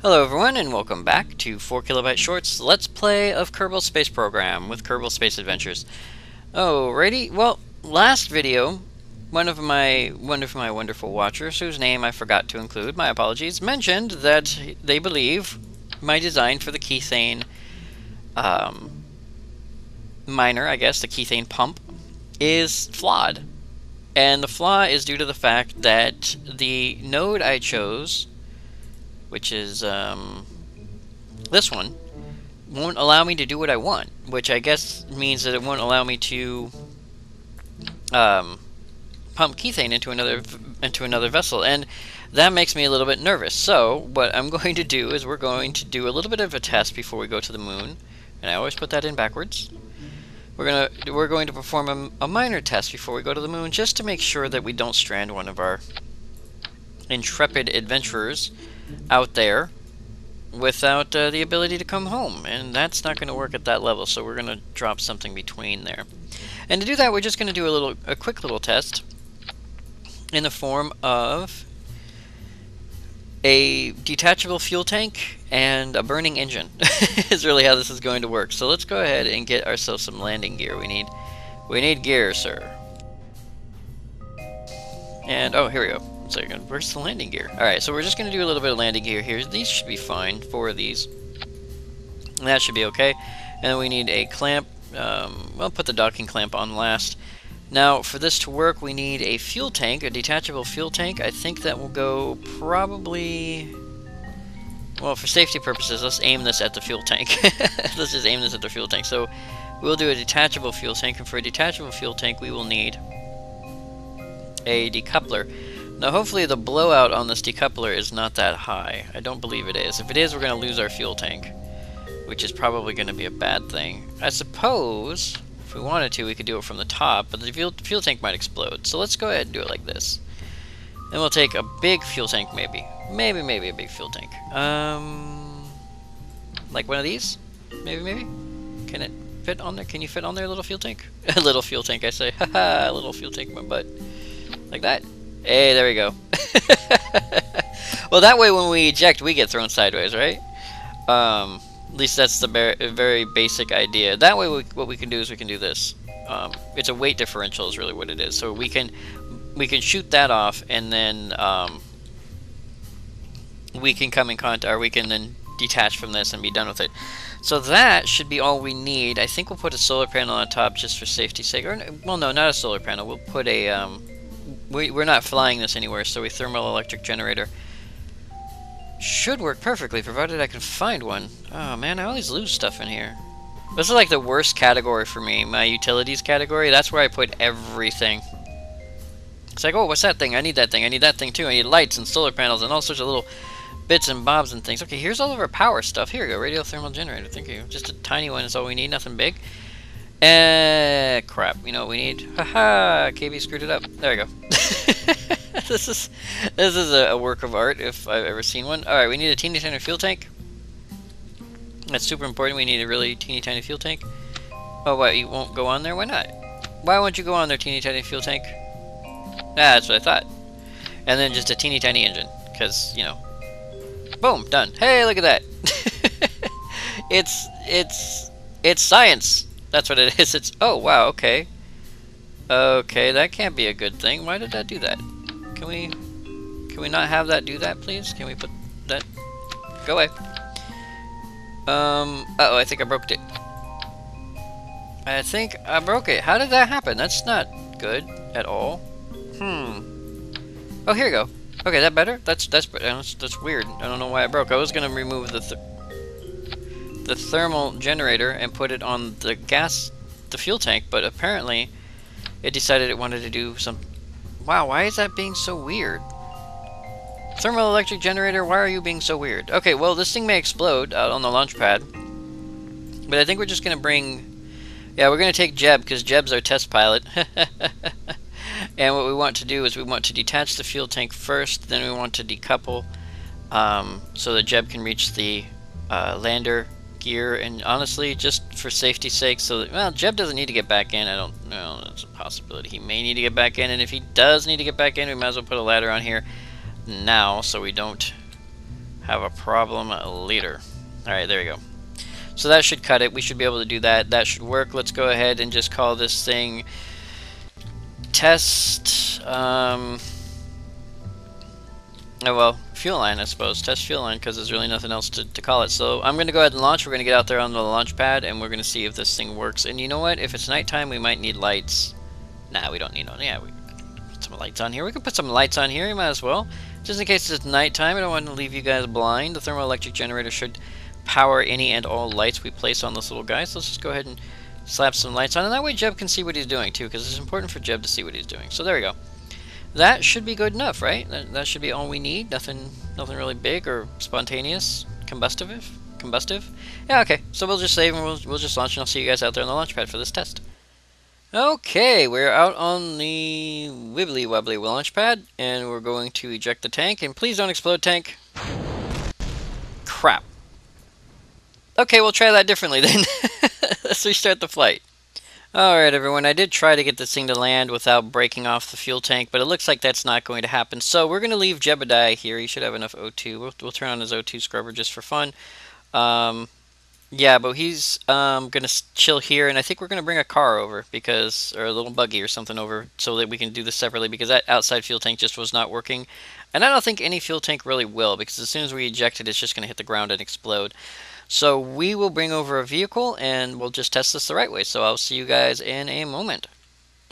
Hello everyone and welcome back to 4 Kilobyte Shorts Let's Play of Kerbal Space Program with Kerbal Space Adventures. Alrighty, well, last video, one of my wonderful watchers, whose name I forgot to include, my apologies, mentioned that they believe my design for the Kethane miner, I guess, the Kethane pump, is flawed. And the flaw is due to the fact that the node I chose, which is this one, won't allow me to do what I want, which I guess means that it won't allow me to pump Kethane into another vessel, and that makes me a little bit nervous. So what I'm going to do is we're going to do a little bit of a test before we go to the moon, and I always put that in backwards. We're going to perform a minor test before we go to the moon, just to make sure that we don't strand one of our intrepid adventurers out there without the ability to come home, and that's not going to work at that level, so we're going to drop something between there. And to do that, we're just going to do a quick little test in the form of a detachable fuel tank and a burning engine is really how this is going to work. So let's go ahead and get ourselves some landing gear. We need gear, sir. And oh, here we go. So where's the landing gear? Alright, so we're just going to do a little bit of landing gear here. These should be fine, 4 of these. And that should be okay. And then we need a clamp. We'll put the docking clamp on last. Now, for this to work, we need a fuel tank, a detachable fuel tank. I think that will go probably... Well, for safety purposes, let's aim this at the fuel tank. Let's just aim this at the fuel tank. So we'll do a detachable fuel tank, and for a detachable fuel tank, we will need a decoupler. Now, hopefully the blowout on this decoupler is not that high. I don't believe it is. If it is, we're going to lose our fuel tank, which is probably going to be a bad thing. I suppose, if we wanted to, we could do it from the top, but the fuel tank might explode. So let's go ahead and do it like this. Then we'll take a big fuel tank, maybe a big fuel tank. Like one of these? Maybe? Can it fit on there? Can you fit on there, little fuel tank? A little fuel tank, I say. Haha, a little fuel tank, my butt. Like that. Hey, there we go. Well, that way when we eject, we get thrown sideways, right? At least that's the very basic idea. That way, what we can do is we can do this. It's a weight differential is really what it is. So we can shoot that off, and then we can come in contact, or we can then detach from this and be done with it. So that should be all we need. I think we'll put a solar panel on top just for safety's sake. Or, well, no, not a solar panel. We'll put a we're not flying this anywhere, so a thermal electric generator should work perfectly, provided I can find one. Oh man, I always lose stuff in here. This is like the worst category for me, my utilities category. That's where I put everything. It's like, oh, what's that thing? I need that thing. I need that thing too. I need lights and solar panels and all sorts of little bits and bobs and things. Okay, here's all of our power stuff. Here we go, radiothermal generator. Thank you. Just a tiny one is all we need, nothing big. Crap. You know what we need? Haha, KB screwed it up. There we go. This is a work of art if I've ever seen one. Alright, we need a teeny tiny fuel tank. That's super important. We need a really teeny tiny fuel tank. Oh, what? You won't go on there? Why not? Why won't you go on there, teeny tiny fuel tank? Ah, that's what I thought. And then just a teeny tiny engine. Because, you know. Boom, done. Hey, look at that. It's science. That's what it is. It's, oh wow, okay. Okay, that can't be a good thing. Why did that do that? Can we not have that do that, please? Can we put that? Go away. Uh-oh, I think I broke it. I think I broke it. How did that happen? That's not good at all. Oh, here we go. Okay, that better? That's weird. I don't know why I broke. I was gonna remove the thermal generator and put it on the fuel tank, but apparently it decided it wanted to do some... Wow, why is that being so weird? Thermal electric generator, why are you being so weird? Okay, well, this thing may explode out on the launch pad, but I think we're just gonna bring... Yeah, we're gonna take Jeb, because Jeb's our test pilot. And what we want to do is we want to detach the fuel tank first, then we want to decouple so that Jeb can reach the lander gear, and honestly, just for safety's sake, so that, well, Jeb doesn't need to get back in. I don't know, that's a possibility. He may need to get back in, and if he does need to get back in, we might as well put a ladder on here now, so we don't Have a problem later. Alright, there we go. So that should cut it. We should be able to do that. That should work. Let's go ahead and just call this thing test. Oh well, fuel line, I suppose. Test fuel line, because there's really nothing else to call it. So I'm going to go ahead and launch. We're going to get out there on the launch pad, and we're going to see if this thing works. And you know what? If it's nighttime, we might need lights. Nah, we don't need one. Yeah, we can put some lights on here. We can put some lights on here. You might as well. Just in case it's nighttime, I don't want to leave you guys blind. The thermoelectric generator should power any and all lights we place on this little guy. So let's just go ahead and slap some lights on, and that way Jeb can see what he's doing too, because it's important for Jeb to see what he's doing. So there we go. That should be good enough, right? That should be all we need. Nothing really big or spontaneous, combustive. Yeah, okay. So we'll just save and we'll just launch, and I'll see you guys out there on the launch pad for this test. Okay, we're out on the wibbly wobbly launch pad, and we're going to eject the tank. And please don't explode, tank. Crap. Okay, we'll try that differently then. Let's restart the flight. Alright everyone, I did try to get this thing to land without breaking off the fuel tank, but it looks like that's not going to happen. So we're going to leave Jebadiah here. He should have enough O2. We'll turn on his O2 scrubber just for fun. Yeah, but he's going to chill here, and I think we're going to bring a car over, because, or a little buggy or something over, so that we can do this separately, because that outside fuel tank just was not working. And I don't think any fuel tank really will, because as soon as we eject it, it's just going to hit the ground and explode. So we will bring over a vehicle, and we'll just test this the right way. So I'll see you guys in a moment.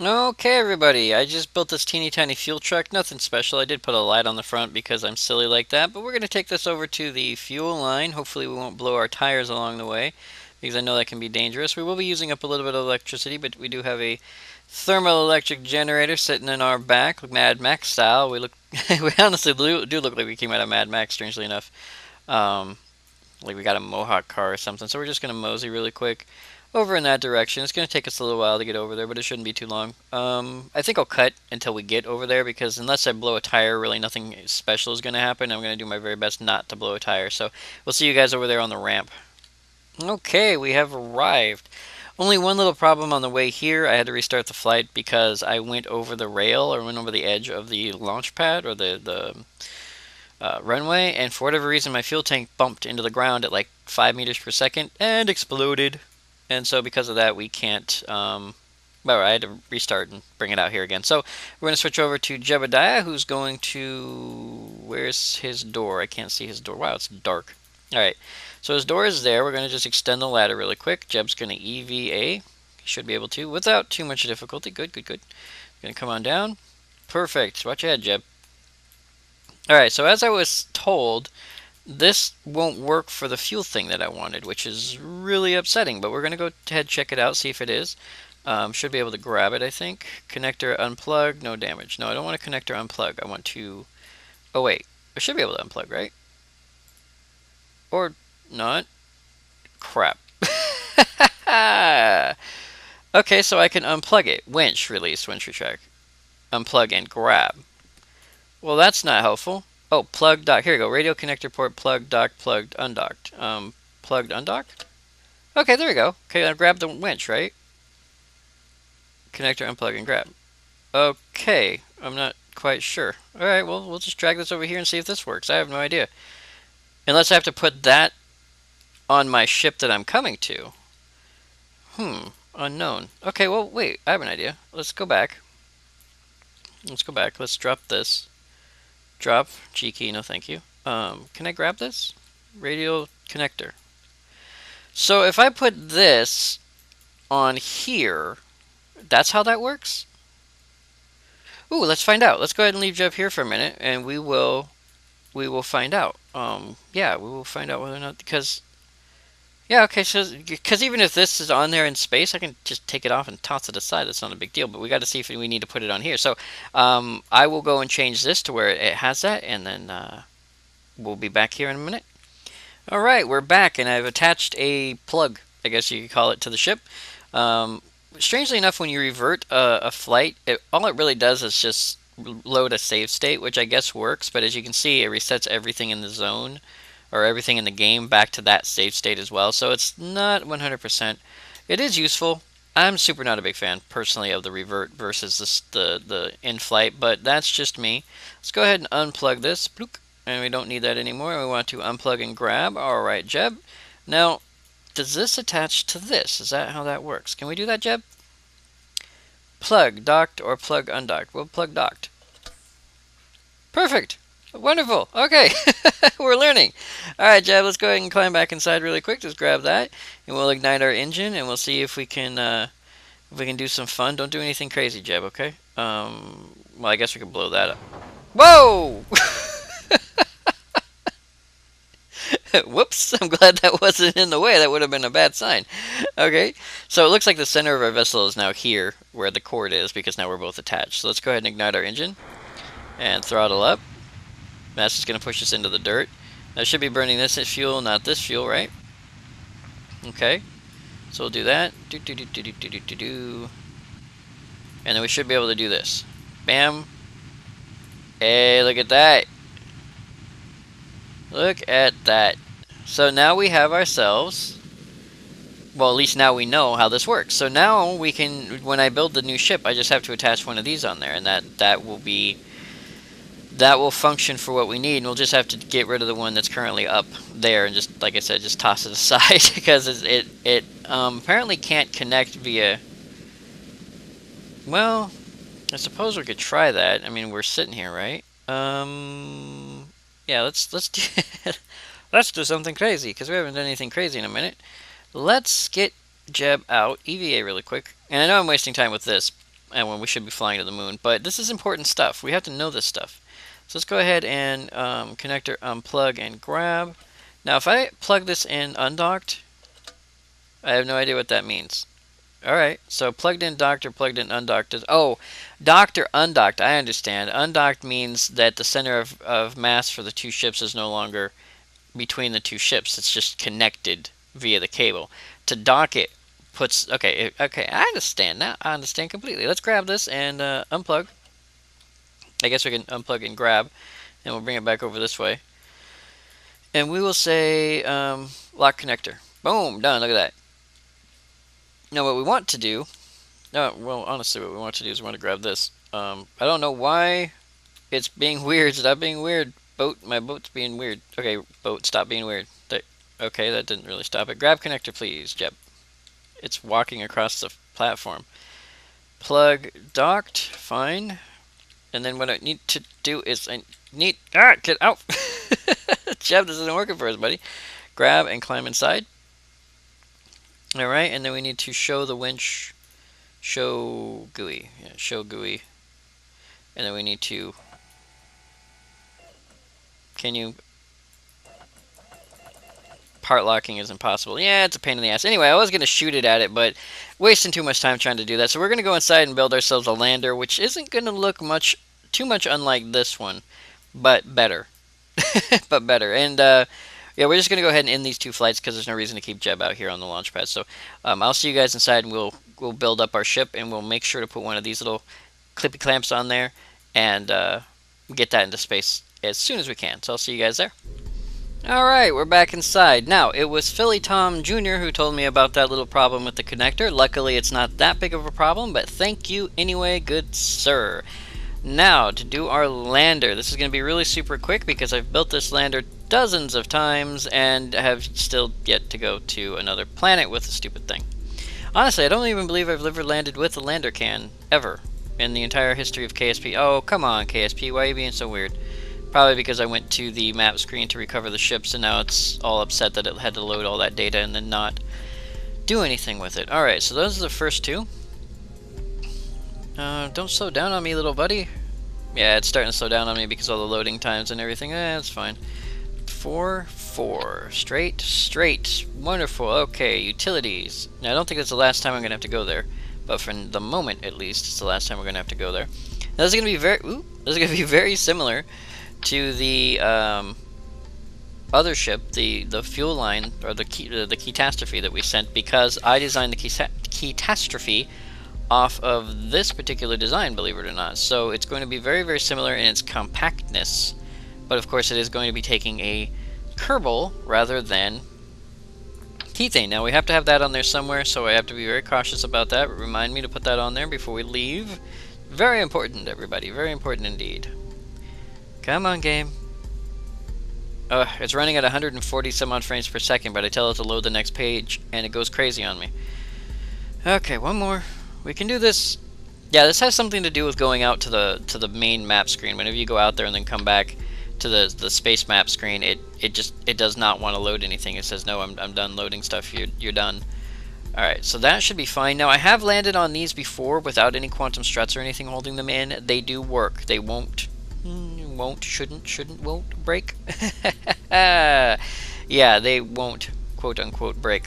Okay, everybody, I just built this teeny tiny fuel truck. Nothing special. I did put a light on the front because I'm silly like that. But we're going to take this over to the fuel line. Hopefully we won't blow our tires along the way, because I know that can be dangerous. We will be using up a little bit of electricity, but we do have a thermoelectric generator sitting in our back, Mad Max style. We honestly do look like we came out of Mad Max, strangely enough. Like we got a Mohawk car or something. So we're just going to mosey really quick over in that direction. It's going to take us a little while to get over there, but it shouldn't be too long. I think I'll cut until we get over there, because unless I blow a tire, really nothing special is going to happen. I'm going to do my very best not to blow a tire. So we'll see you guys over there on the ramp. Okay, we have arrived. Only one little problem on the way here. I had to restart the flight because I went over the rail, or went over the edge of the launch pad, or the runway, and for whatever reason my fuel tank bumped into the ground at like 5 meters per second and exploded. And so because of that we can't, well, I had to restart and bring it out here again. So we're going to switch over to Jebadiah, who's going to, where's his door? I can't see his door. Wow, it's dark. Alright, so his door is there. We're going to just extend the ladder really quick. Jeb's going to EVA. He should be able to without too much difficulty. Good. Going to come on down. Perfect. Watch your head, Jeb. Alright, so as I was told, this won't work for the fuel thing that I wanted, which is really upsetting, but we're going to go ahead and check it out, see if it is. Should be able to grab it, I think. Connector unplug, no damage. No, I don't want a connector unplug. I want to... Oh, wait. I should be able to unplug, right? Or not. Crap. Okay, so I can unplug it. Winch, release, winch retract. Unplug and grab. Well, that's not helpful. Oh, plug dock. Here we go. Radio connector port, plug dock, plugged, undocked. Plugged, undocked? Okay, there we go. Okay, now grab the winch, right? Connector, unplug, and grab. Okay, I'm not quite sure. Alright, well, we'll just drag this over here and see if this works. I have no idea. Unless I have to put that on my ship that I'm coming to. Unknown. Okay, well, wait, I have an idea. Let's go back. Let's drop this. Drop, G key, no thank you. Can I grab this? Radial connector. So if I put this on here, that's how that works? Ooh, let's find out. Let's go ahead and leave Jeb here for a minute, and we will find out. Yeah, we will find out whether or not, because... Yeah, okay, so, because even if this is on there in space, I can just take it off and toss it aside. That's not a big deal, but we got to see if we need to put it on here. So, I will go and change this to where it has that, and then we'll be back here in a minute. Alright, we're back, and I've attached a plug, I guess you could call it, to the ship. Strangely enough, when you revert a flight, all it really does is just load a save state, which I guess works, but as you can see, it resets everything in the zone, or everything in the game back to that save state as well, so it's not 100%. It is useful. I'm super not a big fan, personally, of the revert versus the in-flight, but that's just me. Let's go ahead and unplug this. Bloop. and we don't need that anymore. We want to unplug and grab. Alright, Jeb. Now, does this attach to this? Is that how that works? Can we do that, Jeb? Plug docked or plug undocked? We'll plug docked. Perfect. Wonderful. Okay. We're learning. Alright, Jeb, let's go ahead and climb back inside really quick. Just grab that, and we'll ignite our engine, and we'll see if we can do some fun. Don't do anything crazy, Jeb, okay? Well, I guess we can blow that up. Whoa! Whoops, I'm glad that wasn't in the way. That would have been a bad sign. Okay, so it looks like the center of our vessel is now here, where the cord is, because now we're both attached. So let's go ahead and ignite our engine, and throttle up. That's just going to push us into the dirt. I should be burning this fuel, not this fuel, right? Okay, so we'll do that. And then we should be able to do this. Bam. Hey, look at that. Look at that. So now we have ourselves, well, at least now we know how this works. So now we can, when I build the new ship, I just have to attach one of these on there, and that will function for what we need. And we'll just have to get rid of the one that's currently up there, and just, like I said, just toss it aside because it apparently can't connect via. Well, I suppose we could try that. I mean, we're sitting here, right? Yeah, let's do let's do something crazy, because we haven't done anything crazy in a minute. Let's get Jeb out, EVA really quick. And I know I'm wasting time with this, and when we should be flying to the moon, but this is important stuff. We have to know this stuff. So let's go ahead and connector unplug and grab. Now, if I plug this in undocked, I have no idea what that means. Alright, so plugged in docked or plugged in undocked is... Oh, docked or undocked, I understand. Undocked means that the center of mass for the two ships is no longer between the two ships. It's just connected via the cable. To dock it puts... Okay, I understand now. I understand completely. Let's grab this and unplug. I guess we can unplug and grab, and we'll bring it back over this way. And we will say lock connector. Boom, done, look at that. Now what we want to do, well, honestly what we want to do is we want to grab this. I don't know why it's being weird. Stop being weird. Boat, my boat's being weird. Okay, boat, stop being weird. Okay, that didn't really stop it. Grab connector, please, Jeb. It's walking across the platform. Plug docked, fine. And then what I need to do is get out. Jeb, this isn't working for us, buddy. Grab and climb inside. Alright, and then we need to show the winch, show GUI. Yeah, show GUI. And then we need to, part locking is impossible. Yeah, it's a pain in the ass. Anyway, I was going to shoot it at it, but wasting too much time trying to do that. So we're going to go inside and build ourselves a lander, which isn't going to look too much unlike this one, but better. But better. And, yeah, we're just going to go ahead and end these two flights because there's no reason to keep Jeb out here on the launch pad. So I'll see you guys inside, and we'll build up our ship, and we'll make sure to put one of these little clippy clamps on there and get that into space as soon as we can. So I'll see you guys there. Alright, we're back inside. Now, it was Philly Tom Jr. who told me about that little problem with the connector. Luckily, it's not that big of a problem, but thank you anyway, good sir. Now, to do our lander. This is going to be really super quick because I've built this lander dozens of times and have still yet to go to another planet with the stupid thing. Honestly, I don't even believe I've ever landed with a lander can, ever, in the entire history of KSP. Oh, come on, KSP, why are you being so weird? Probably because I went to the map screen to recover the ships, and now it's all upset that it had to load all that data and then not do anything with it. Alright, so those are the first two. Don't slow down on me, little buddy. Yeah, it's starting to slow down on me because of all the loading times and everything. That's fine. 4, 4. Straight. Wonderful. Okay, utilities. Now, I don't think that's the last time I'm going to have to go there. But for the moment, at least, it's the last time we're going to have to go there. Now, this is going to be very similar to the other ship, the fuel line, or the catastrophe that we sent, because I designed the catastrophe off of this particular design, believe it or not. So it's going to be very, very similar in its compactness, but of course it is going to be taking a Kerbal rather than Kethane. Now we have to have that on there somewhere, so I have to be very cautious about that. Remind me to put that on there before we leave. Very important, everybody. Very important indeed. Come on, game. It's running at 140 some odd frames per second, but I tell it to load the next page, and it goes crazy on me. Okay, one more. We can do this. Yeah, this has something to do with going out to the main map screen. Whenever you go out there and then come back to the space map screen, it does not want to load anything. It says, no, I'm done loading stuff. You're done. Alright, so that should be fine. Now, I have landed on these before without any quantum struts or anything holding them in. They do work. They won't, won't break. Yeah, they won't, quote-unquote, break.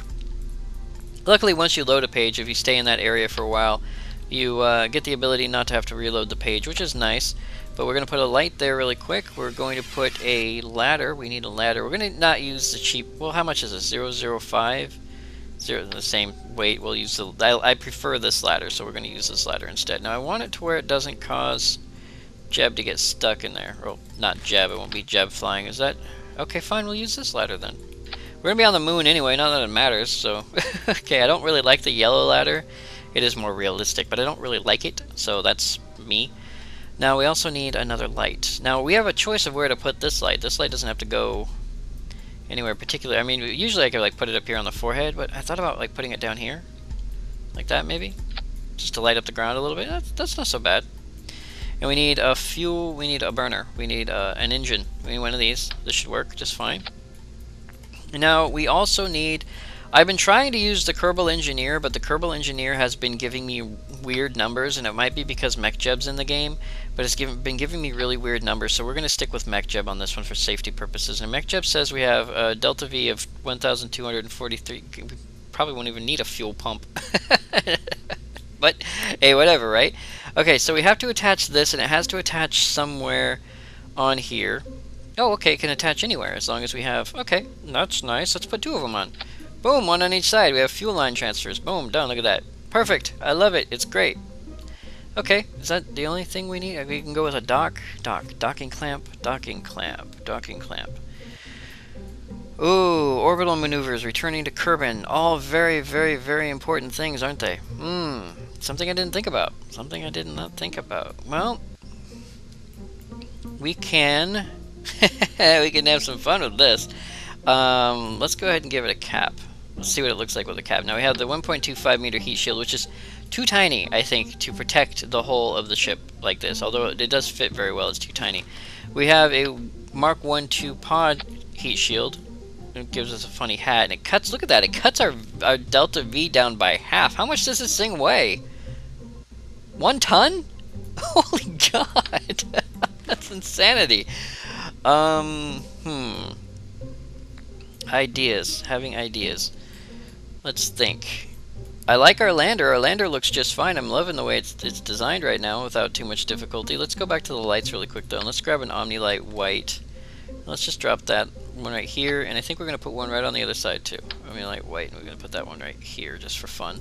Luckily, once you load a page, if you stay in that area for a while, you get the ability not to have to reload the page, which is nice. But we're going to put a light there really quick. We're going to put a ladder. We need a ladder. We're going to not use the cheap... Well, how much is this? 005? The same weight. We'll use the... I prefer this ladder, so we're going to use this ladder instead. Now, I want it to where it doesn't cause Jeb to get stuck in there. Well, not Jeb. It won't be Jeb flying. Is that... Okay, fine. We'll use this ladder then. We're going to be on the moon anyway, not that it matters, so... Okay, I don't really like the yellow ladder. It is more realistic, but I don't really like it, so that's me. Now, we also need another light. Now, we have a choice of where to put this light. This light doesn't have to go anywhere particular. I mean, usually I could, like, put it up here on the forehead, but I thought about, like, putting it down here. Like that, maybe? Just to light up the ground a little bit. That's not so bad. And we need a fuel, we need a burner, we need an engine. We need one of these. This should work just fine. And now, we also need... I've been trying to use the Kerbal Engineer, but the Kerbal Engineer has been giving me weird numbers, and it might be because MechJeb's in the game, but it's been giving me really weird numbers, so we're going to stick with MechJeb on this one for safety purposes. And MechJeb says we have a delta V of 1,243. We probably won't even need a fuel pump. But, hey, whatever, right? Okay, so we have to attach this, and it has to attach somewhere on here. Oh, okay, it can attach anywhere, as long as we have... Okay, that's nice. Let's put two of them on. Boom, one on each side. We have fuel line transfers. Boom, done. Look at that. Perfect. I love it. It's great. Okay, is that the only thing we need? We can go with a docking clamp. Ooh, orbital maneuvers, returning to Kerbin. All very, very, very important things, aren't they? Something I didn't think about. Something I did not think about. Well, we can... we can have some fun with this. Let's go ahead and give it a cap. Let's see what it looks like with a cap. Now we have the 1.25 meter heat shield, which is too tiny, I think, to protect the whole of the ship like this. Although it does fit very well, it's too tiny. We have a Mark 1-2 pod heat shield. It gives us a funny hat, and it cuts, look at that, it cuts our delta V down by half. How much does this thing weigh? 1 ton? Holy God! That's insanity. Ideas. Having ideas. Let's think. I like our lander. Our lander looks just fine. I'm loving the way it's designed right now without too much difficulty. Let's go back to the lights really quick though. And let's grab an Omnilight white. Let's just drop that one right here. And I think we're going to put one right on the other side too. Omnilight white. And we're going to put that one right here just for fun.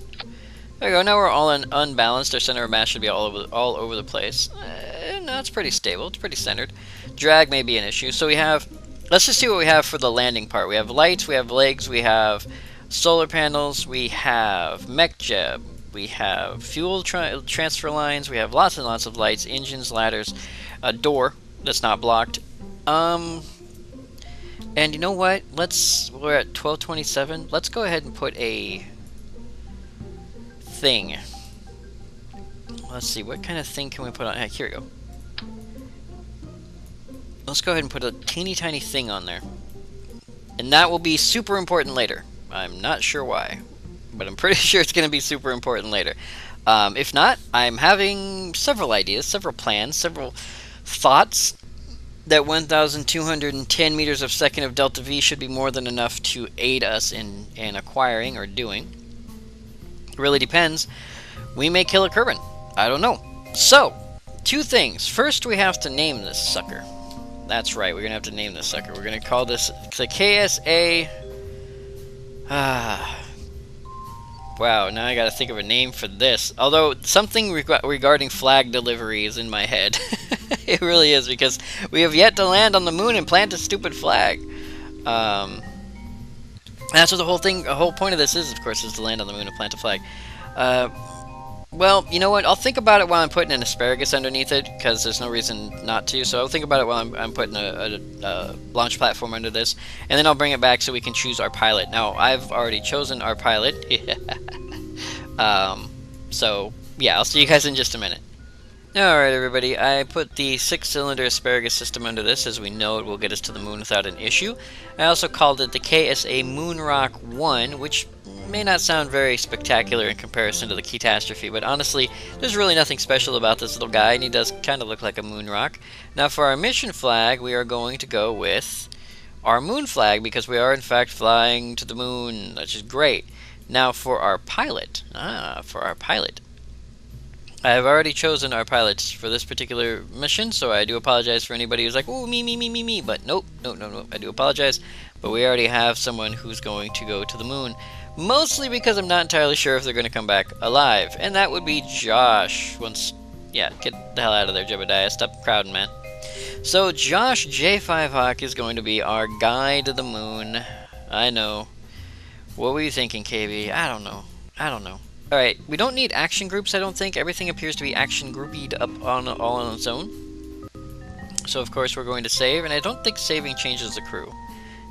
There we go. Now we're all unbalanced. Our center of mass should be all over the place. No, it's pretty stable. It's pretty centered. Drag may be an issue. So we have... Let's just see what we have for the landing part. We have lights, we have legs, we have solar panels, we have MechJeb, we have fuel transfer lines, we have lots and lots of lights, engines, ladders, a door that's not blocked. And you know what? We're at 1227. Let's go ahead and put a thing. Let's see, what kind of thing can we put on? Here we go. Let's go ahead and put a teeny tiny thing on there. And that will be super important later. I'm not sure why, but I'm pretty sure it's going to be super important later. If not, I'm having several ideas, several plans, several thoughts that 1,210 meters per second of delta V should be more than enough to aid us in acquiring or doing. It really depends. We may kill a Kerbin. I don't know. So, two things. First, we have to name this sucker. That's right, we're going to have to name this sucker. We're going to call this the KSA... Wow, now I got to think of a name for this. Although, something regarding flag delivery is in my head. It really is, because we have yet to land on the moon and plant a stupid flag. That's what the whole point of this is, of course, is to land on the moon and plant a flag. Well, you know what? I'll think about it while I'm putting an asparagus underneath it, because there's no reason not to. So I'll think about it while I'm putting a launch platform under this, and then I'll bring it back so we can choose our pilot. Now, I've already chosen our pilot. So, yeah, I'll see you guys in just a minute. Alright everybody, I put the 6-cylinder asparagus system under this, as we know it will get us to the moon without an issue. I also called it the KSA Moonrock 1, which may not sound very spectacular in comparison to the catastrophe, but honestly, there's really nothing special about this little guy, and he does kind of look like a moon rock. Now for our mission flag, we are going to go with our moon flag, because we are in fact flying to the moon, which is great. Now for our pilot, I have already chosen our pilots for this particular mission, so I do apologize for anybody who's like, oh, me, but nope, no, I do apologize, but we already have someone who's going to go to the moon, mostly because I'm not entirely sure if they're going to come back alive, and that would be Josh. Yeah, get the hell out of there, Jebadiah, stop crowding, man. So Josh J5 Hawk is going to be our guide to the moon. I know. What were you thinking, KB? I don't know. Alright, we don't need action groups, I don't think. Everything appears to be action groupied up all on its own. So of course we're going to save, and I don't think saving changes the crew.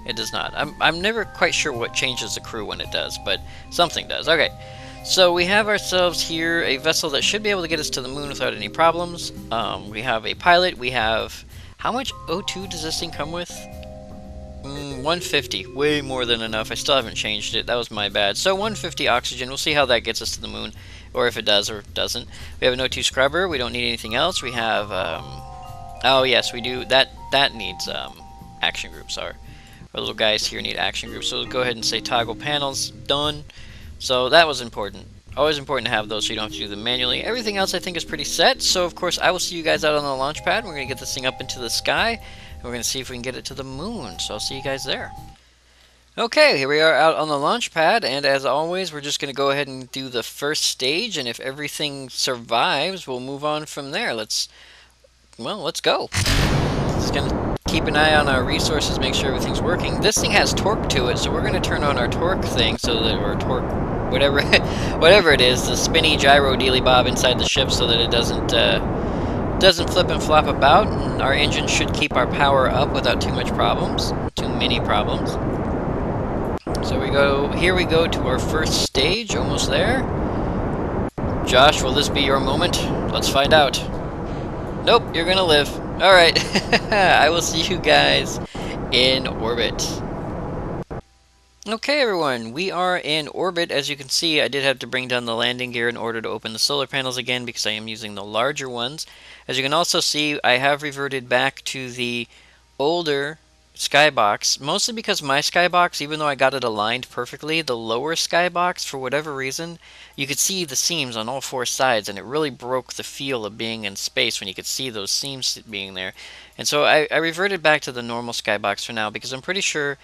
It does not. I'm never quite sure what changes the crew when it does, but something does. Okay, so we have ourselves here a vessel that should be able to get us to the moon without any problems. We have a pilot, we have... How much O2 does this thing come with? 150, way more than enough. I still haven't changed it, that was my bad. So 150 oxygen, we'll see how that gets us to the moon, or if it does or doesn't. We have an O2 scrubber, we don't need anything else. We have, oh yes, we do, that needs action groups. Our little guys here need action groups, so we'll go ahead and say toggle panels, done. So that was important. Always important to have those so you don't have to do them manually. Everything else I think is pretty set, so of course I will see you guys out on the launch pad. We're going to get this thing up into the sky. We're going to see if we can get it to the moon, so I'll see you guys there. Okay, here we are out on the launch pad, and as always, we're just going to go ahead and do the first stage, and if everything survives, we'll move on from there. Let's go. Just going to keep an eye on our resources, make sure everything's working. This thing has torque to it, so we're going to turn on our torque thing, so that, or torque, whatever it is, the spinny gyro dealy bob inside the ship, so that it doesn't flip and flop about, and our engine should keep our power up without too many problems. So here we go to our first stage, almost there. Josh, will this be your moment? Let's find out. Nope, you're gonna live. Alright, I will see you guys in orbit. Okay everyone, we are in orbit. As you can see, I did have to bring down the landing gear in order to open the solar panels again because I am using the larger ones. As you can also see, I have reverted back to the older skybox, mostly because my skybox, even though I got it aligned perfectly, the lower skybox, for whatever reason, you could see the seams on all four sides, and it really broke the feel of being in space when you could see those seams being there. And so I reverted back to the normal skybox for now, because I'm pretty sure,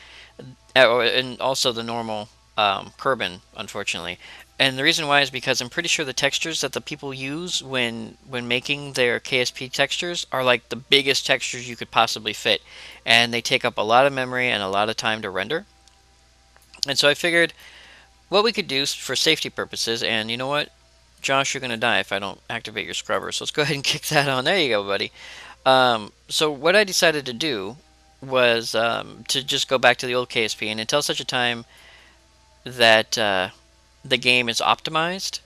and also the normal Kerbal, unfortunately. And the reason why is because I'm pretty sure the textures that the people use when making their KSP textures are like the biggest textures you could possibly fit. And they take up a lot of memory and a lot of time to render. And so I figured what we could do for safety purposes, and you know what? Josh, you're going to die if I don't activate your scrubber. So let's go ahead and kick that on. There you go, buddy. So what I decided to do was to just go back to the old KSP, and until such a time that the game is optimized,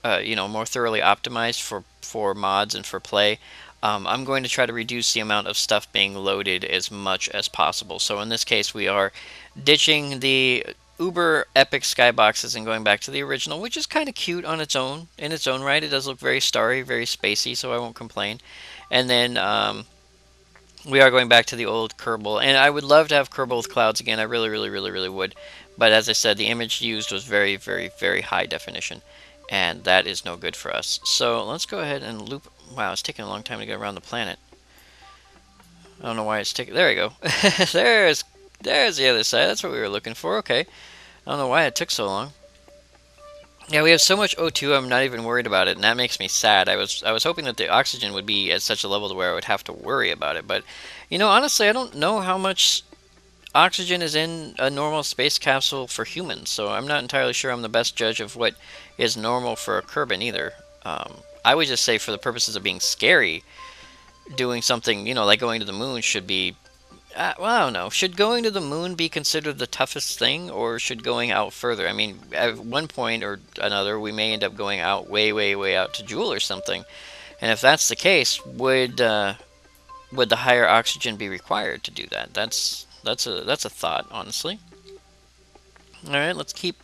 more thoroughly optimized for mods and for play, I'm going to try to reduce the amount of stuff being loaded as much as possible. So in this case, we are ditching the uber epic skyboxes and going back to the original, which is kind of cute on its own, in its own right. It does look very starry, very spacey, so I won't complain. And then we are going back to the old Kerbal, and I would love to have Kerbal with clouds again. I really, really, really, really would. But as I said, the image used was very, very, very high definition, and that is no good for us. So let's go ahead and loop. Wow, it's taking a long time to get around the planet. I don't know why it's taking. There we go. there's the other side. That's what we were looking for. Okay. I don't know why it took so long. Yeah, we have so much O2, I'm not even worried about it, and that makes me sad. I was hoping that the oxygen would be at such a level to where I would have to worry about it, but, honestly, I don't know how much oxygen is in a normal space capsule for humans, so I'm not entirely sure I'm the best judge of what is normal for a Kerbin either. I would just say for the purposes of being scary, doing something, you know, like going to the moon should be... well, I don't know. Should going to the moon be considered the toughest thing, or should going out further? I mean, at one point or another, we may end up going out way, way, way out to Jool or something. And if that's the case, would the higher oxygen be required to do that? That's a thought, honestly. All right, let's keep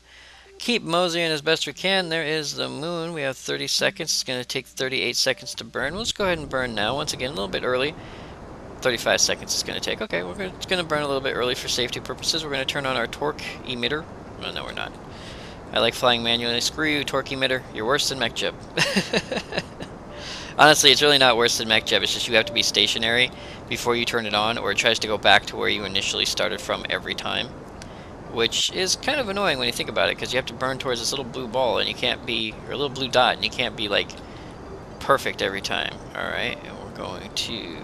moseying as best we can. There is the moon. We have 30 seconds. It's going to take 38 seconds to burn. Let's go ahead and burn now. Once again, a little bit early. 35 seconds it's going to take. Okay, it's going to burn a little bit early for safety purposes. We're going to turn on our torque emitter. Oh, no, we're not. I like flying manually. Screw you, torque emitter. You're worse than MechJeb. Honestly, it's really not worse than MechJeb. It's just you have to be stationary before you turn it on, or it tries to go back to where you initially started from every time. Which is kind of annoying when you think about it, because you have to burn towards this little blue ball, and you can't be, or a little blue dot, and you can't be, like, perfect every time. Alright, and we're going to...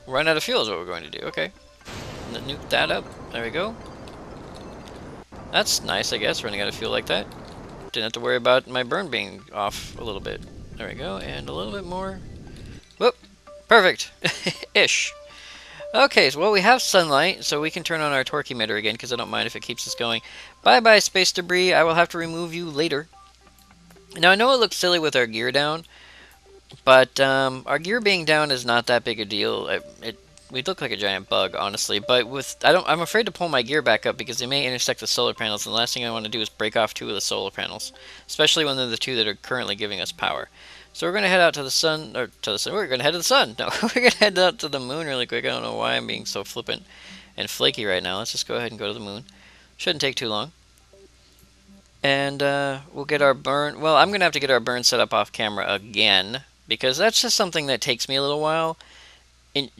run out of fuel is what we're going to do. Okay. Nuke that up. There we go. That's nice, I guess, running out of fuel like that. Didn't have to worry about my burn being off a little bit. There we go, and a little bit more. Whoop! Perfect! Ish. Okay, so, well, we have sunlight, so we can turn on our torque emitter again, because I don't mind if it keeps us going. Bye-bye, space debris. I will have to remove you later. Now, I know it looks silly with our gear down, but our gear being down is not that big a deal. We look like a giant bug, honestly. But I'm afraid to pull my gear back up because they may intersect the solar panels, and the last thing I want to do is break off 2 of the solar panels, especially when they're the 2 that are currently giving us power. So we're going to head out to the sun, or to the sun. We're going to head to the sun. No, we're going to head out to the moon really quick. I don't know why I'm being so flippant and flaky right now. Let's just go ahead and go to the moon. Shouldn't take too long. And we'll get our burn. Well, I'm going to have to get our burn set up off camera again, because that's just something that takes me a little while. And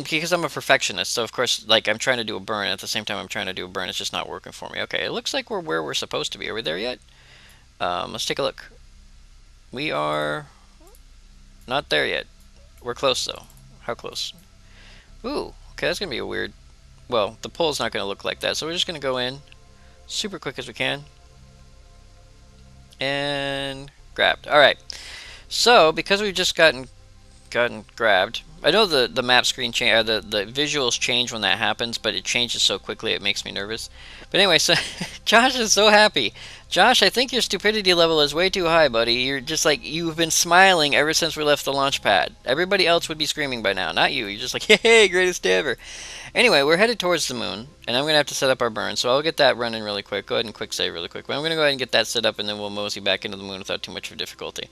because I'm a perfectionist, so of course, like, I'm trying to do a burn, at the same time I'm trying to do a burn, it's just not working for me. Okay, it looks like we're where we're supposed to be. Are we there yet? Let's take a look. We are not there yet. We're close, though. How close? Ooh, okay, that's going to be a weird... Well, the pole's not going to look like that, so we're just going to go in super quick as we can. And grabbed. Alright. So, because we've just gotten grabbed, I know the map screen change, the visuals change when that happens, but it changes so quickly it makes me nervous. But anyway, so Josh is so happy. Josh, I think your stupidity level is way too high, buddy. You're just like, you've been smiling ever since we left the launch pad. Everybody else would be screaming by now, not you. You're just like, hey, greatest day ever. Anyway, we're headed towards the moon, and I'm going to have to set up our burn, so I'll get that running really quick. Go ahead and quick save really quick. But I'm going to go ahead and get that set up, and then we'll mosey back into the moon without too much of difficulty.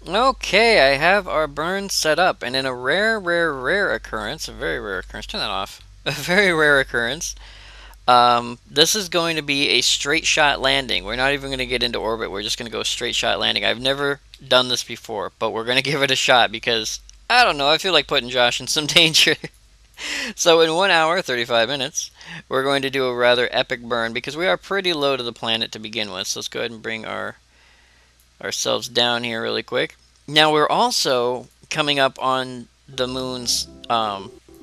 Okay, I have our burn set up, and in a rare occurrence, a very rare occurrence, turn that off, a very rare occurrence, this is going to be a straight shot landing. We're not even going to get into orbit, we're just going to go straight shot landing. I've never done this before, but we're going to give it a shot because, I don't know, I feel like putting Josh in some danger. So in 1 hour, 35 minutes, we're going to do a rather epic burn because we are pretty low to the planet to begin with. So let's go ahead and bring ourselves down here really quick. Now we're also coming up on the moon's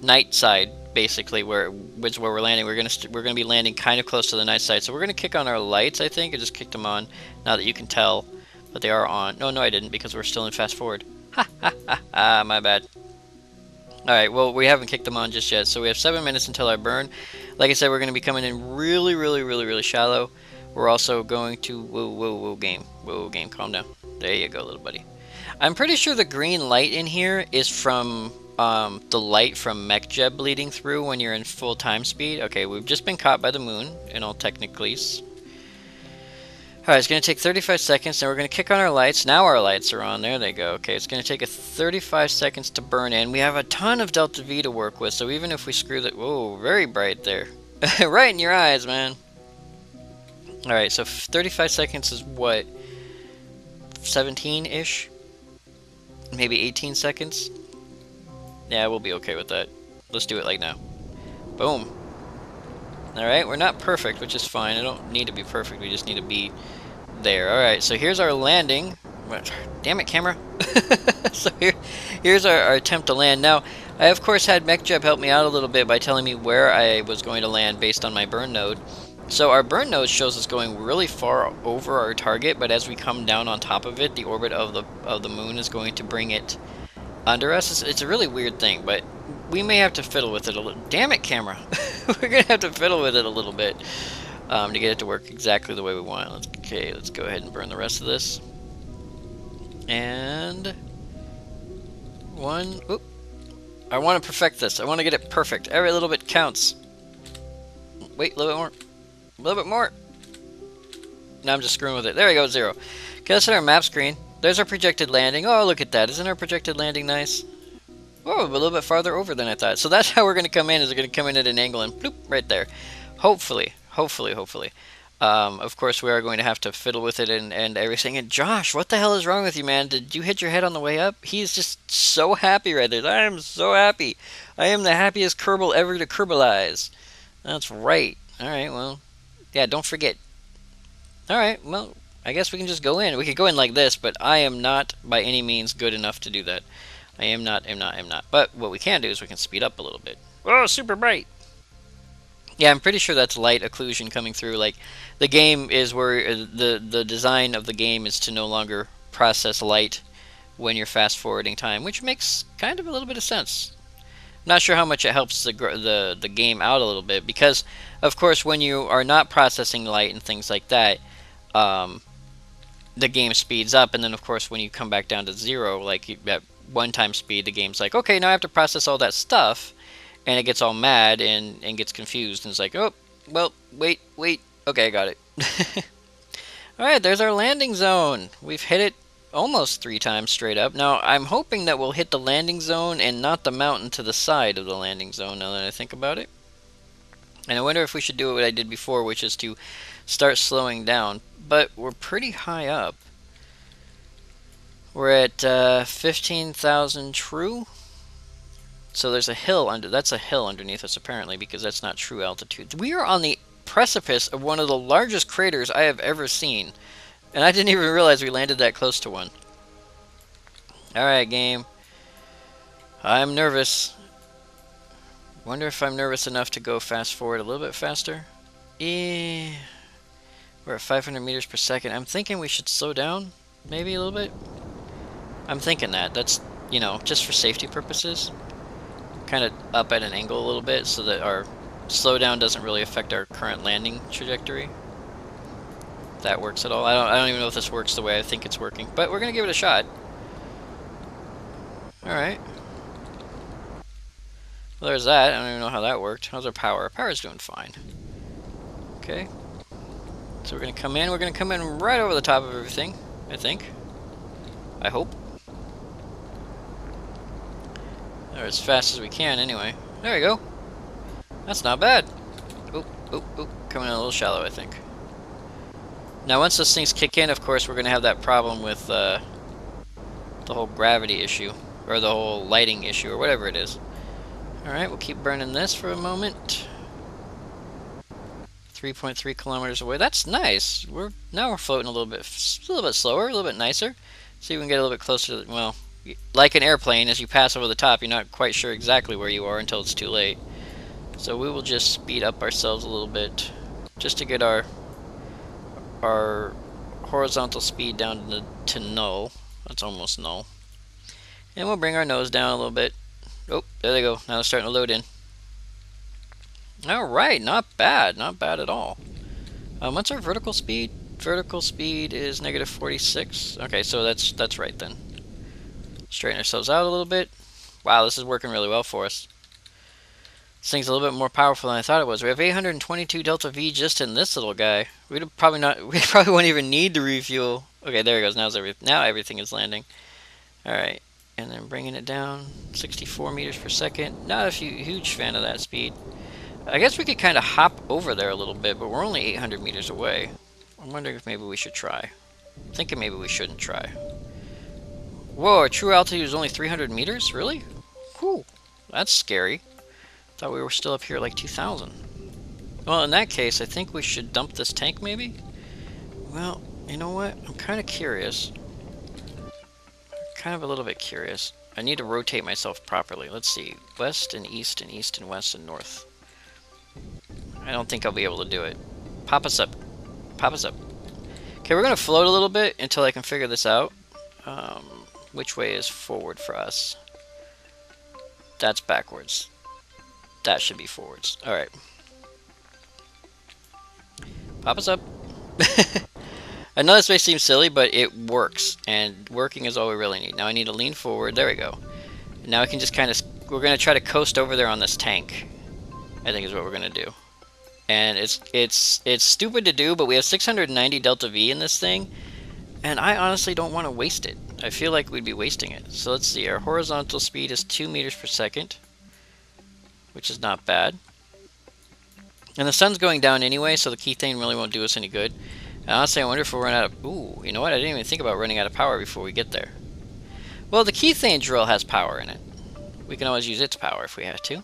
night side, basically, which is where we're landing. We're gonna be landing kind of close to the night side, so we're gonna kick on our lights. I think I just kicked them on. Now that you can tell, but they are on. No, I didn't, because we're still in fast forward. Ha ha ha ha! My bad. All right, well, we haven't kicked them on just yet, so we have 7 minutes until our burn. Like I said, we're going to be coming in really shallow. We're also going to... Whoa, game, calm down. There you go, little buddy. I'm pretty sure the green light in here is from the light from MechJeb bleeding through when you're in full time speed. Okay, we've just been caught by the moon, in all technicalities. Alright, it's going to take 35 seconds, and we're going to kick on our lights. Now our lights are on. There they go. Okay, it's going to take 35 seconds to burn in. We have a ton of Delta V to work with, so even if we screw that... Whoa, very bright there. Right in your eyes, man. Alright, so 35 seconds is what? 17-ish? Maybe 18 seconds? Yeah, we'll be okay with that. Let's do it like now. Boom. Alright, we're not perfect, which is fine. I don't need to be perfect, we just need to be there. Alright, so here's our landing. Damn it, camera. So here's our attempt to land. Now, I, of course, had MechJeb help me out a little bit by telling me where I was going to land based on my burn node. So our burn node shows us going really far over our target, but as we come down on top of it, the orbit of the moon is going to bring it under us. It's a really weird thing, but we may have to fiddle with it a little. Damn it, camera! We're gonna have to fiddle with it a little bit to get it to work exactly the way we want. Okay, let's go ahead and burn the rest of this. And one. Oop. I want to perfect this. I want to get it perfect. Every little bit counts. Wait, a little bit more. A little bit more. Now I'm just screwing with it. There we go, 0. Okay, that's in our map screen. There's our projected landing. Oh, look at that. Isn't our projected landing nice? Oh, a little bit farther over than I thought. So that's how we're going to come in, is we're going to come in at an angle and bloop, right there. Hopefully. Of course, we are going to have to fiddle with it and everything. And Josh, what the hell is wrong with you, man? Did you hit your head on the way up? He's just so happy right there. I am so happy. I am the happiest Kerbal ever to Kerbalize. That's right. Alright, well, yeah, don't forget. Alright, well, I guess we can just go in. We could go in like this, but I am not by any means good enough to do that. I am not. But what we can do is we can speed up a little bit. Oh, super bright! Yeah, I'm pretty sure that's light occlusion coming through. Like, the game is where the design of the game is to no longer process light when you're fast forwarding time, which makes kind of a little bit of sense. I'm not sure how much it helps the game out a little bit, because of course when you are not processing light and things like that, the game speeds up, and then of course when you come back down to 0, like at one-time speed, the game's like, okay, now I have to process all that stuff. And it gets all mad and gets confused. And it's like, oh, well, wait. Okay, I got it. Alright, there's our landing zone. We've hit it almost 3 times straight up. Now, I'm hoping that we'll hit the landing zone and not the mountain to the side of the landing zone, now that I think about it. And I wonder if we should do what I did before, which is to start slowing down. But we're pretty high up. We're at 15,000 true. So there's a hill under. That's a hill underneath us apparently, because that's not true altitude. We are on the precipice of one of the largest craters I have ever seen, and I didn't even realize we landed that close to one. All right, game. I'm nervous. Wonder if I'm nervous enough to go fast forward a little bit faster. We're at 500 meters per second. I'm thinking we should slow down, maybe a little bit. I'm thinking that. That's, you know, just for safety purposes. Kind of up at an angle a little bit so that our slowdown doesn't really affect our current landing trajectory. If that works at all. I don't even know if this works the way I think it's working, but we're gonna give it a shot. Alright. Well, there's that. I don't even know how that worked. How's our power? Our power's doing fine. Okay. So we're gonna come in. We're gonna come in right over the top of everything, I think. I hope. Or as fast as we can, anyway. There we go. That's not bad. Oop. Coming in a little shallow, I think. Now, once those things kick in, of course, we're going to have that problem with the whole gravity issue. Or the whole lighting issue, or whatever it is. Alright, we'll keep burning this for a moment. 3.3 kilometers away. That's nice. Now we're floating a little bit slower, a little bit nicer. See if we can get a little bit closer to the, well, like an airplane, as you pass over the top, you're not quite sure exactly where you are until it's too late. So we will just speed up ourselves a little bit, just to get our horizontal speed down to null. That's almost null. And we'll bring our nose down a little bit. Oh, there they go. Now it's starting to load in. Alright, not bad. Not bad at all. What's our vertical speed? Vertical speed is negative 46. Okay, so that's right then. Straighten ourselves out a little bit. Wow, this is working really well for us. This thing's a little bit more powerful than I thought it was. We have 822 delta V just in this little guy. We probably won't even need to refuel. Okay, there it goes. Now everything is landing. Alright, and then bringing it down. 64 meters per second. Not a huge fan of that speed. I guess we could kind of hop over there a little bit, but we're only 800 meters away. I'm wondering if maybe we should try. I'm thinking maybe we shouldn't try. Whoa, our true altitude is only 300 meters? Really? Whew, that's scary. Thought we were still up here at like 2,000. Well, in that case, I think we should dump this tank, maybe? Well, you know what? I'm kind of curious. Kind of a little bit curious. I need to rotate myself properly. Let's see. West and east and east and west and north. I don't think I'll be able to do it. Pop us up. Pop us up. Okay, we're going to float a little bit until I can figure this out. Which way is forward for us? That's backwards. That should be forwards. Alright. Pop us up. I know this may seem silly, but it works. And working is all we really need. Now I need to lean forward. There we go. Now I can just kind of... We're going to try to coast over there on this tank. I think is what we're going to do. And it's stupid to do, but we have 690 delta V in this thing. And I honestly don't want to waste it. I feel like we'd be wasting it. So let's see. Our horizontal speed is 2 meters per second. Which is not bad. And the sun's going down anyway, so the keythane really won't do us any good. And honestly, I wonder if we'll run out of... Ooh, you know what? I didn't even think about running out of power before we get there. Well, the keythane drill has power in it. We can always use its power if we have to.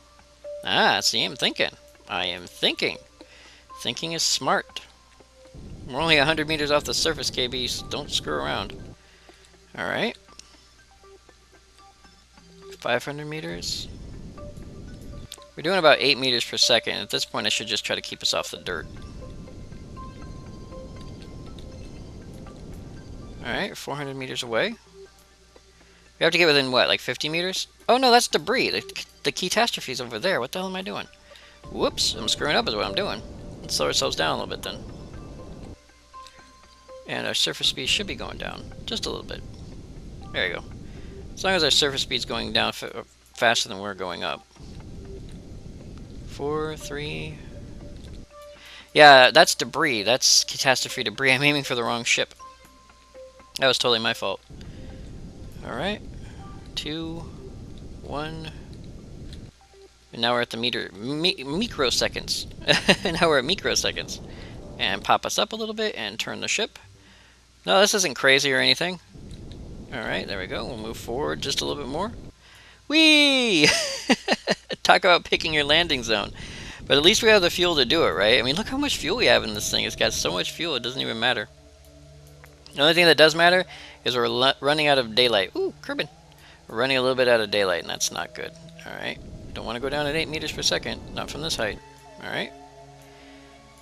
Ah, see, I'm thinking. I am thinking. Thinking is smart. We're only 100 meters off the surface, KB, so don't screw around. Alright. 500 meters. We're doing about 8 meters per second. At this point, I should just try to keep us off the dirt. Alright, 400 meters away. We have to get within, what, like 50 meters? Oh, no, that's debris. The catastrophe's over there. What the hell am I doing? Whoops, I'm screwing up is what I'm doing. Let's slow ourselves down a little bit then. And our surface speed should be going down. Just a little bit. There you go. As long as our surface speed's going down faster than we're going up. 4, 3... Yeah, that's debris. That's catastrophe debris. I'm aiming for the wrong ship. That was totally my fault. Alright. 2, 1... And now we're at the microseconds. Now we're at microseconds. And pop us up a little bit and turn the ship. No, this isn't crazy or anything. Alright, there we go. We'll move forward just a little bit more. Whee! Talk about picking your landing zone. But at least we have the fuel to do it, right? I mean, look how much fuel we have in this thing. It's got so much fuel, it doesn't even matter. The only thing that does matter is we're running out of daylight. Ooh, Kerbin. We're running a little bit out of daylight, and that's not good. Alright. Don't want to go down at 8 meters per second. Not from this height. Alright.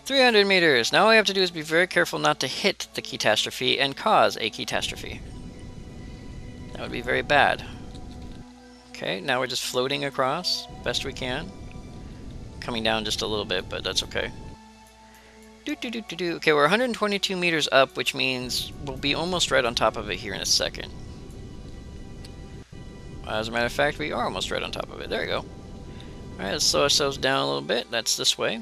300 meters. Now all we have to do is be very careful not to hit the catastrophe and cause a catastrophe. That would be very bad. Okay, now we're just floating across best we can. Coming down just a little bit, but that's okay. Okay, we're 122 meters up, which means we'll be almost right on top of it here in a second. As a matter of fact, we are almost right on top of it. There we go. Alright, let's slow ourselves down a little bit. That's this way.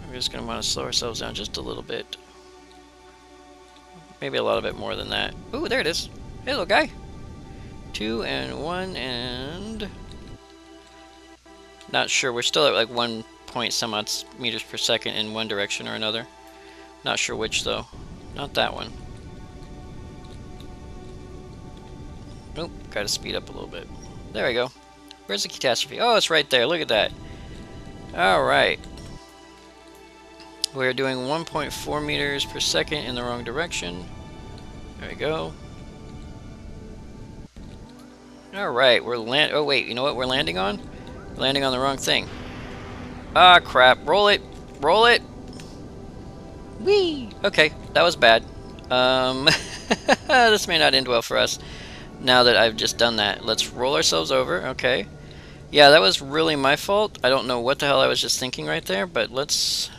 We're just going to want to slow ourselves down just a little bit. Maybe a little bit more than that. Ooh, there it is. Hey, little guy. 2 and 1 and... Not sure. We're still at like 1 point some odd meters per second in one direction or another. Not sure which though. Not that one. Nope. Gotta speed up a little bit. There we go. Where's the catastrophe? Oh, it's right there. Look at that. Alright. We're doing 1.4 meters per second in the wrong direction. There we go. Alright, we're oh wait, you know what we're landing on? We're landing on the wrong thing. Ah, crap. Roll it! Roll it! Whee! Okay, that was bad. This may not end well for us. Now that I've just done that. Let's roll ourselves over, okay. Yeah, that was really my fault. I don't know what the hell I was just thinking right there, but let's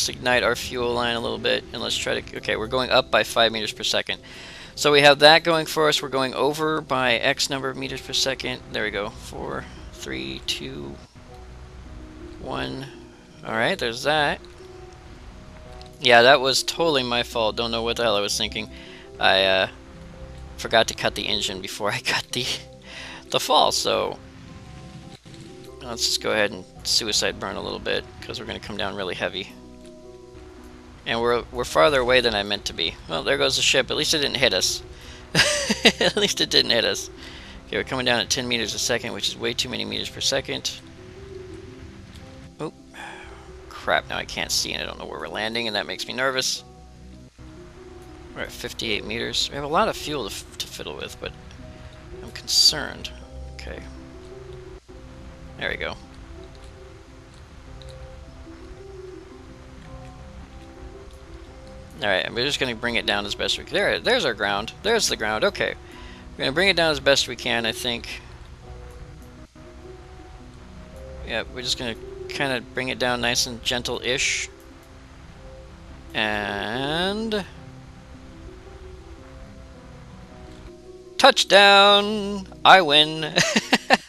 ignite our fuel line a little bit, and let's try to... Okay, we're going up by 5 meters per second. So we have that going for us. We're going over by X number of meters per second. There we go. 4, 3, 2, 1. Alright, there's that. Yeah, that was totally my fault. Don't know what the hell I was thinking. I forgot to cut the engine before I cut the fall, so... Let's just go ahead and suicide burn a little bit, because we're going to come down really heavy. And we're farther away than I meant to be. Well, there goes the ship. At least it didn't hit us. At least it didn't hit us. Okay, we're coming down at 10 meters a second, which is way too many meters per second. Oh, crap, now I can't see and I don't know where we're landing, and that makes me nervous. We're at 58 meters. We have a lot of fuel to fiddle with, but I'm concerned. Okay. There we go. Alright, we're just going to bring it down as best we can. There's our ground. There's the ground. Okay. We're going to bring it down as best we can, I think. Yeah, we're just going to kind of bring it down nice and gentle-ish. And... touchdown! I win!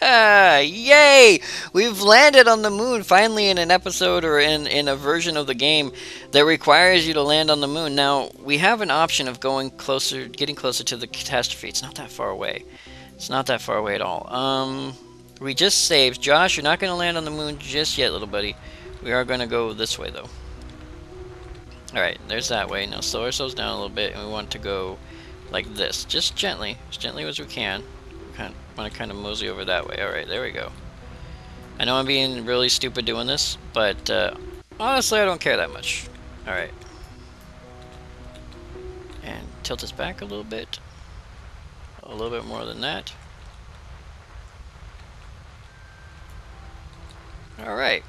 Yay! We've landed on the moon finally in an episode or in a version of the game that requires you to land on the moon. Now, we have an option of going closer, getting closer to the catastrophe. It's not that far away. It's not that far away at all. We just saved. Josh, you're not going to land on the moon just yet, little buddy. We are going to go this way, though. Alright, there's that way. Now, slow ourselves down a little bit, and we want to go like this. Just gently. As gently as we can. Want to kind of mosey over that way. Alright, there we go. I know I'm being really stupid doing this, but honestly I don't care that much. Alright. And tilt us back a little bit. A little bit more than that. Alright.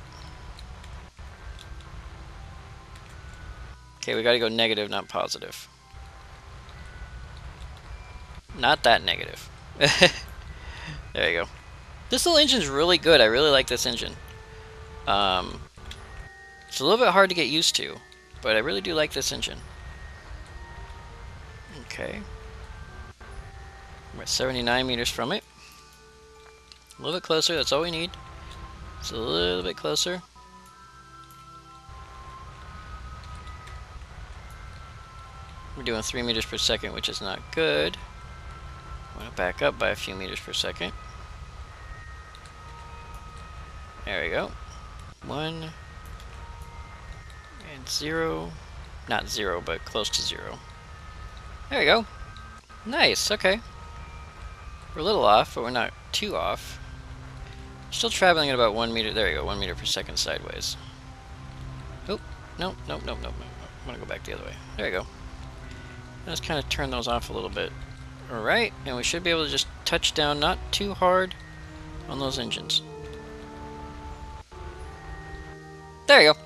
Okay, we gotta go negative, not positive. Not that negative. There you go. This little engine's really good. I really like this engine. It's a little bit hard to get used to, but I really do like this engine. Okay. We're at 79 meters from it. A little bit closer, that's all we need. It's a little bit closer. We're doing 3 meters per second, which is not good. I'm going to back up by a few meters per second. There we go. 1 and 0. Not 0, but close to 0. There we go. Nice, okay. We're a little off, but we're not too off. Still traveling at about 1 meter. There you go, 1 meter per second sideways. Oh, no. I'm going to go back the other way. There you go. Let's kind of turn those off a little bit. Alright, and we should be able to just touch down not too hard on those engines. There you go.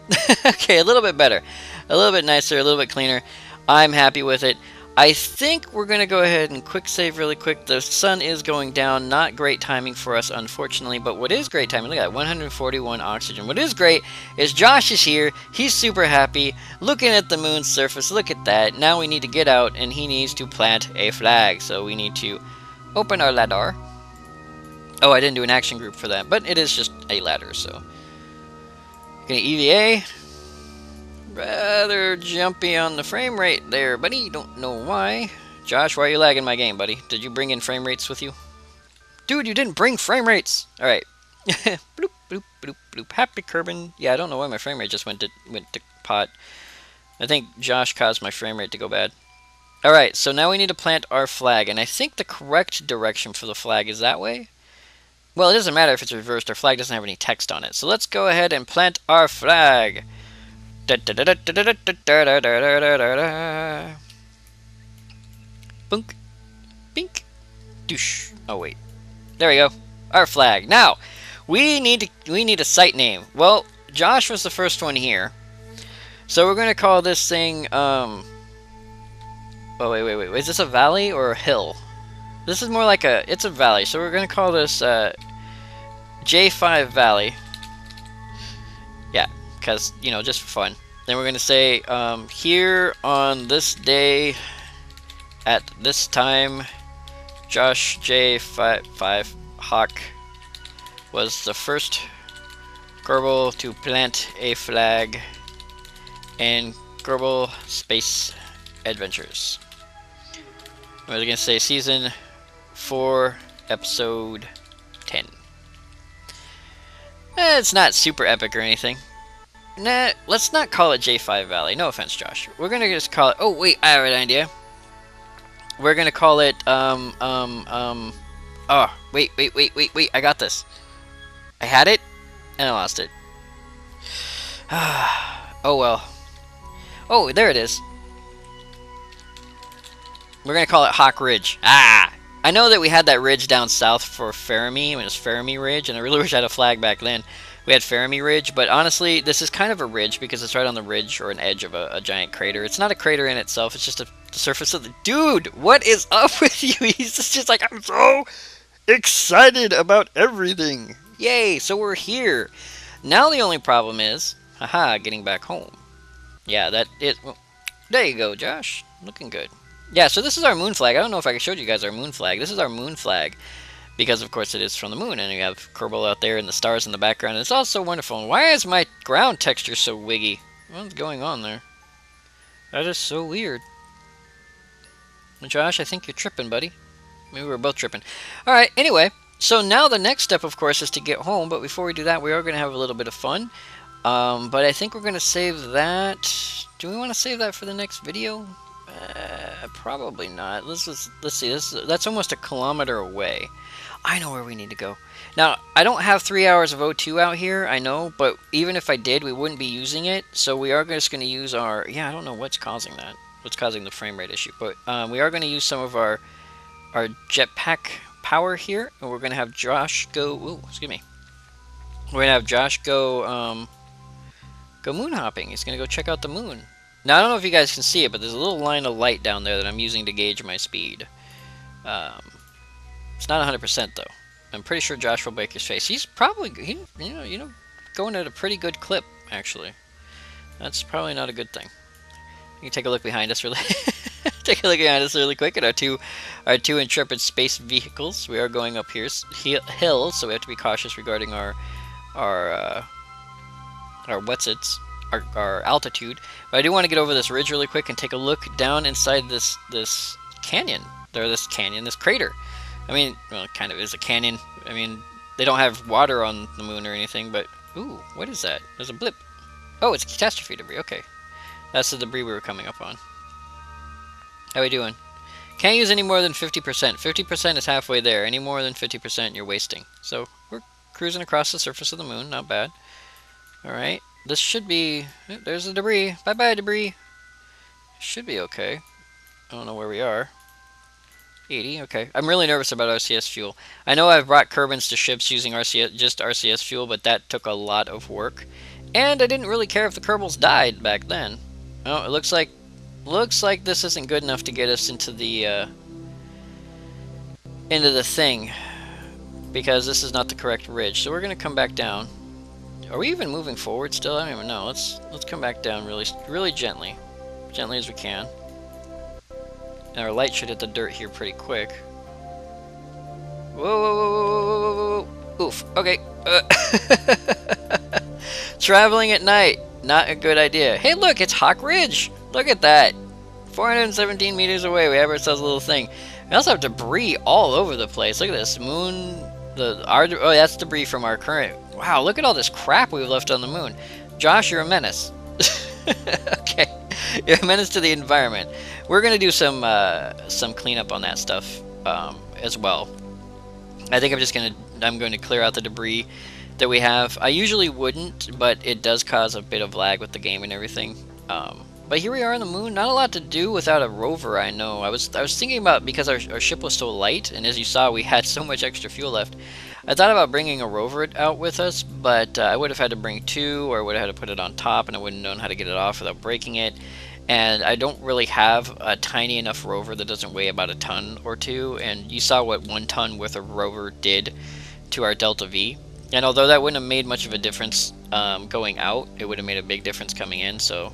Okay, a little bit better. A little bit nicer, a little bit cleaner. I'm happy with it. I think we're going to go ahead and quick save really quick. The sun is going down. Not great timing for us, unfortunately. But what is great timing, look at that, 141 oxygen. What is great is Josh is here. He's super happy. Looking at the moon's surface. Look at that. Now we need to get out, and he needs to plant a flag. So we need to open our ladder. Oh, I didn't do an action group for that. But it is just a ladder, so. Gonna EVA. Rather jumpy on the frame rate there, buddy. Don't know why. Josh, why are you lagging my game, buddy? Did you bring in frame rates with you? Dude, you didn't bring frame rates! Alright. Bloop, bloop, bloop, bloop. Happy Kerbin. Yeah, I don't know why my frame rate just went to pot. I think Josh caused my frame rate to go bad. Alright, so now we need to plant our flag, and I think the correct direction for the flag is that way. Well, it doesn't matter if it's reversed. Our flag doesn't have any text on it. So let's go ahead and plant our flag. Bunk. Bink. Douche. Oh wait. There we go. Our flag. Now, we need a site name. Well, Josh was the first one here. So we're going to call this thing oh wait. Is this a valley or a hill? This is more like it's a valley. So we're going to call this J5 Valley. Yeah, because, you know, just for fun. Then we're going to say, here on this day, at this time, Josh J5 Hawk was the first Kerbal to plant a flag in Kerbal Space Adventures. We're going to say Season 4, Episode 10. It's not super epic or anything. Nah, let's not call it J5 Valley. No offense, Josh. We're gonna just call it... Oh, wait, I have an idea. We're gonna call it, Oh, wait. I got this. I had it, and I lost it. Oh, well. Oh, there it is. We're going to call it Hawk Ridge. Ah! I know that we had that ridge down south for Fermi, when it was Fermi Ridge, and I really wish I had a flag back then. We had Fermi Ridge, but honestly, this is kind of a ridge because it's right on the ridge or an edge of a giant crater. It's not a crater in itself, it's just the surface of the... Dude, what is up with you? He's just like, I'm so excited about everything. Yay, so we're here. Now the only problem is, haha, getting back home. Yeah, that is... Well, there you go, Josh. Looking good. Yeah, so this is our moon flag. I don't know if I showed you guys our moon flag. This is our moon flag. Because, of course, it is from the moon, and you have Kerbal out there and the stars in the background. And it's all so wonderful. And why is my ground texture so wiggy? What's going on there? That is so weird. Josh, I think you're tripping, buddy. Maybe we're both tripping. Alright, anyway. So now the next step, of course, is to get home. But before we do that, we are going to have a little bit of fun. But I think we're going to save that. Do we want to save that for the next video? Probably not. Let's see. That's almost a kilometer away. I know where we need to go. Now, I don't have 3 hours of O2 out here, I know, but even if I did, we wouldn't be using it. So we are just going to use our... Yeah, I don't know what's causing that. What's causing the frame rate issue. But we are going to use some of our jetpack power here. And we're going to have Josh go... Ooh, excuse me. We're going to have Josh go moon hopping. He's going to go check out the moon. Now, I don't know if you guys can see it, but there's a little line of light down there that I'm using to gauge my speed. It's not 100% though. I'm pretty sure Josh will break his face. He's probably, you know, going at a pretty good clip, actually. That's probably not a good thing. You can take a look behind us really take a look behind us really quick at our two intrepid space vehicles. We are going up here hills, so we have to be cautious regarding our altitude. But I do want to get over this ridge really quick and take a look down inside this canyon. This crater. I mean, well, it kind of is a canyon. I mean, they don't have water on the moon or anything, but... Ooh, what is that? There's a blip. Oh, it's catastrophe debris. Okay. That's the debris we were coming up on. How we doing? Can't use any more than 50%. 50% is halfway there. Any more than 50% you're wasting. So, we're cruising across the surface of the moon. Not bad. Alright. This should be... There's the debris. Bye-bye, debris. Should be okay. I don't know where we are. 80, okay. I'm really nervous about RCS fuel. I know I've brought Kerbals to ships using just RCS fuel, but that took a lot of work. And I didn't really care if the Kerbals died back then. Oh, it looks like this isn't good enough to get us into the thing, because this is not the correct ridge. So we're gonna come back down. Are we even moving forward still? I don't even know. Let's come back down really gently as we can. And our light should hit the dirt here pretty quick. Whoa, whoa, whoa, whoa, whoa, whoa. Oof, okay. Traveling at night, not a good idea. Hey, look, it's Hawk Ridge. Look at that. 417 meters away, we have ourselves a little thing. We also have debris all over the place. Look at this. Moon, oh, that's debris from our current. Wow, look at all this crap we've left on the moon. Josh, you're a menace. Okay. You're a menace to the environment. We're gonna do some cleanup on that stuff as well. I think I'm going to clear out the debris that we have. I usually wouldn't, but it does cause a bit of lag with the game and everything. But here we are on the moon. Not a lot to do without a rover, I know. I was thinking about, because our ship was so light, and as you saw, we had so much extra fuel left. I thought about bringing a rover out with us, but I would have had to bring two, or I would have had to put it on top, and I wouldn't have known how to get it off without breaking it. And I don't really have a tiny enough rover that doesn't weigh about a ton or two, and you saw what 1 ton worth of rover did to our Delta V. And although that wouldn't have made much of a difference going out, it would have made a big difference coming in, so...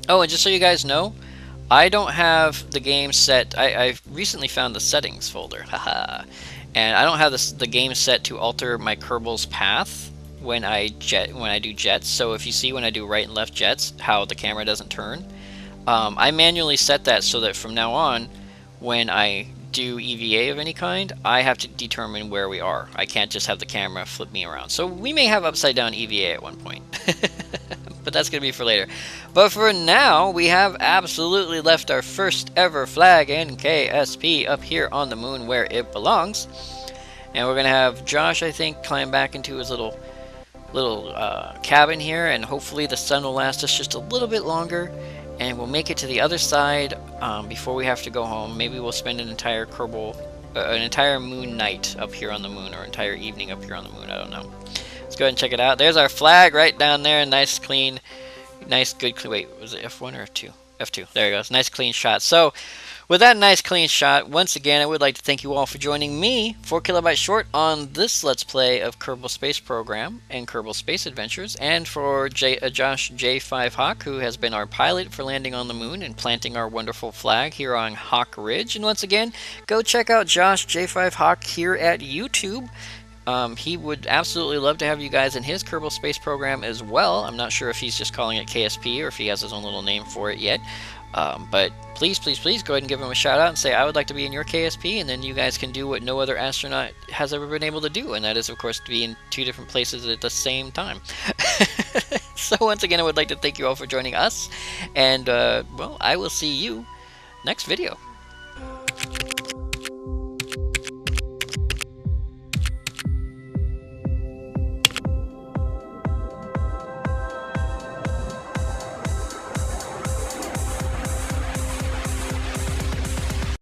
Oh, and just so you guys know, I don't have the game set... I recently found the settings folder, haha. And I don't have the game set to alter my Kerbals path when I do jets. So if you see when I do right and left jets, how the camera doesn't turn, I manually set that so that from now on, when I do EVA of any kind, I have to determine where we are. I can't just have the camera flip me around. So we may have upside down EVA at one point. But that's going to be for later. But for now, we have absolutely left our first ever flag NKSP up here on the moon where it belongs. And we're going to have Josh, I think, climb back into his little cabin here, and hopefully the sun will last us just a little bit longer. and we'll make it to the other side before we have to go home. Maybe we'll spend an entire an entire moon night up here on the moon, or entire evening up here on the moon. I don't know. Let's go ahead and check it out. There's our flag right down there. Nice, clean, nice, good. Wait, was it F1 or F2? F2. There it goes. Nice, clean shot. So, with that nice, clean shot, once again, I would like to thank you all for joining me, 4KB Short, on this Let's Play of Kerbal Space Program and Kerbal Space Adventures, and for Josh J5 Hawk, who has been our pilot for landing on the moon and planting our wonderful flag here on Hawk Ridge. And once again, go check out Josh J5 Hawk here at YouTube. He would absolutely love to have you guys in his Kerbal Space Program as well. I'm not sure if he's just calling it KSP or if he has his own little name for it yet. But please, please, please go ahead and give him a shout out and say, I would like to be in your KSP, and then you guys can do what no other astronaut has ever been able to do, and that is, of course, to be in 2 different places at the same time. So once again, I would like to thank you all for joining us, and, well, I will see you next video.